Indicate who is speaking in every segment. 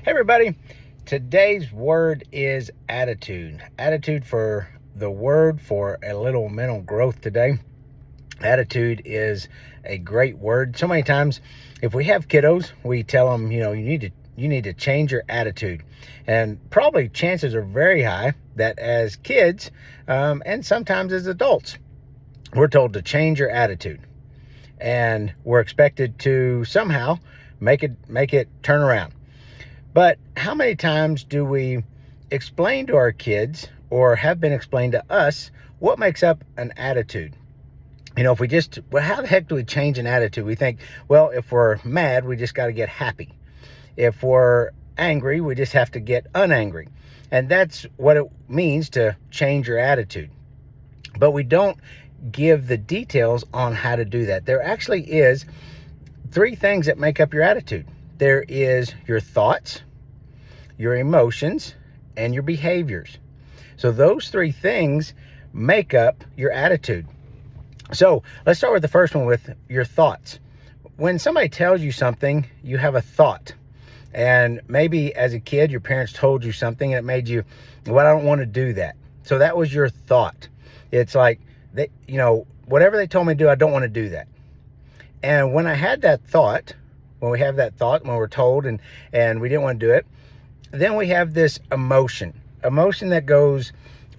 Speaker 1: Hey everybody, today's word is attitude. Attitude for the word for a little mental growth today. Attitude is a great word. So many times if we have kiddos, we tell them, you need to change your attitude. And probably chances are very high that as kids, and sometimes as adults, we're told to change your attitude. And we're expected to somehow make it turn around. But how many times do we explain to our kids, or have been explained to us, what makes up an attitude? If we how the heck do we change an attitude? We think, well, if we're mad, we just got to get happy. If we're angry, we just have to get unangry. And that's what it means to change your attitude. But we don't give the details on how to do that. There actually is 3 things that make up your attitude. There is your thoughts, your emotions, and your behaviors. So those 3 things make up your attitude. So let's start with the first one, with your thoughts. When somebody tells you something, you have a thought. And maybe as a kid, your parents told you something and it made you, well, I don't want to do that. So that was your thought. It's like, whatever they told me to do, I don't want to do that. And when I had that thought, when we have that thought, when we're told and we didn't want to do it, then we have this emotion that goes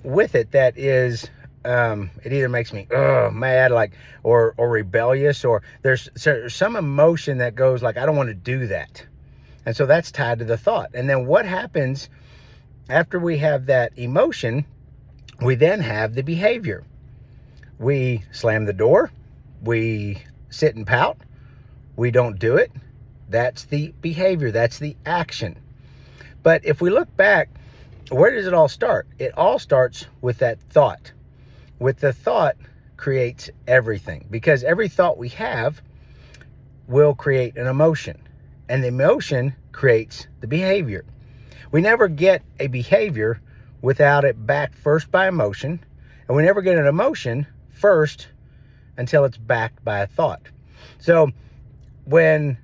Speaker 1: with it. That is, it either makes me mad, or rebellious, or there's some emotion that goes like, I don't want to do that. And so that's tied to the thought. And then what happens after we have that emotion? We then have the behavior. We slam the door. We sit and pout. We don't do it. That's the behavior. That's the action. But if we look back, where does it all start? It all starts with that thought. With the thought creates everything, because every thought we have will create an emotion, and the emotion creates the behavior. We never get a behavior without it backed first by emotion, and we never get an emotion first until it's backed by a thought. So when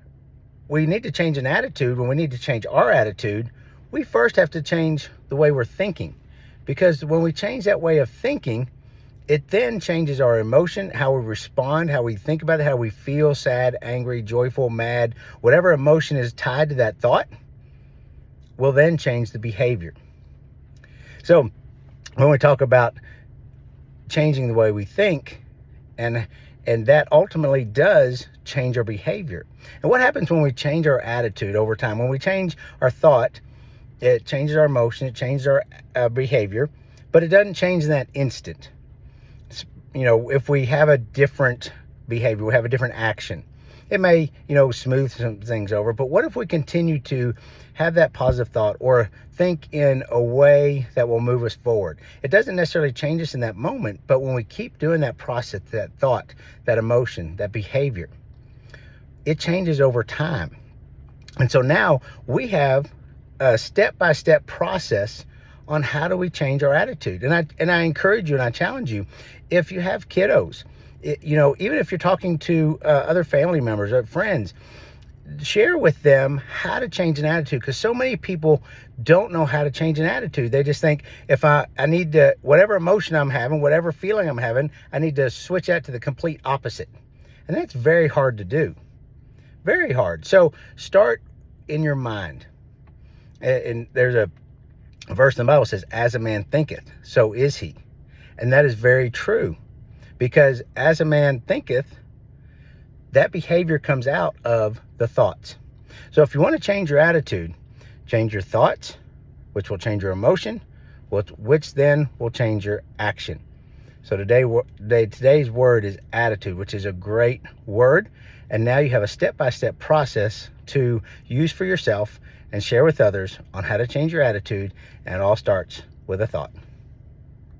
Speaker 1: we need to change an attitude, when we need to change our attitude, we first have to change the way we're thinking. Because when we change that way of thinking, it then changes our emotion, how we respond, how we think about it, how we feel, sad, angry, joyful, mad, whatever emotion is tied to that thought will then change the behavior. So when we talk about changing the way we think, and that ultimately does change our behavior. And what happens when we change our attitude over time? When we change our thought, it changes our emotion, it changes our behavior, but it doesn't change in that instant. If we have a different behavior, we have a different action, it may, smooth some things over. But what if we continue to have that positive thought, or think in a way that will move us forward? It doesn't necessarily change us in that moment, but when we keep doing that process, that thought, that emotion, that behavior, it changes over time. And so now we have a step-by-step process on how do we change our attitude. And I encourage you and I challenge you, if you have kiddos, even if you're talking to other family members or friends, share with them how to change an attitude, because so many people don't know how to change an attitude. They just think, if I need to, whatever emotion I'm having, whatever feeling I'm having, I need to switch that to the complete opposite. And that's very hard to do. Very hard. So start in your mind. And there's a verse in the Bible says, as a man thinketh, so is he. And that is very true, because as a man thinketh, that behavior comes out of the thoughts. So if you want to change your attitude, change your thoughts, which will change your emotion, which then will change your action. So today's word is attitude, which is a great word. And now you have a step-by-step process to use for yourself and share with others on how to change your attitude. And it all starts with a thought.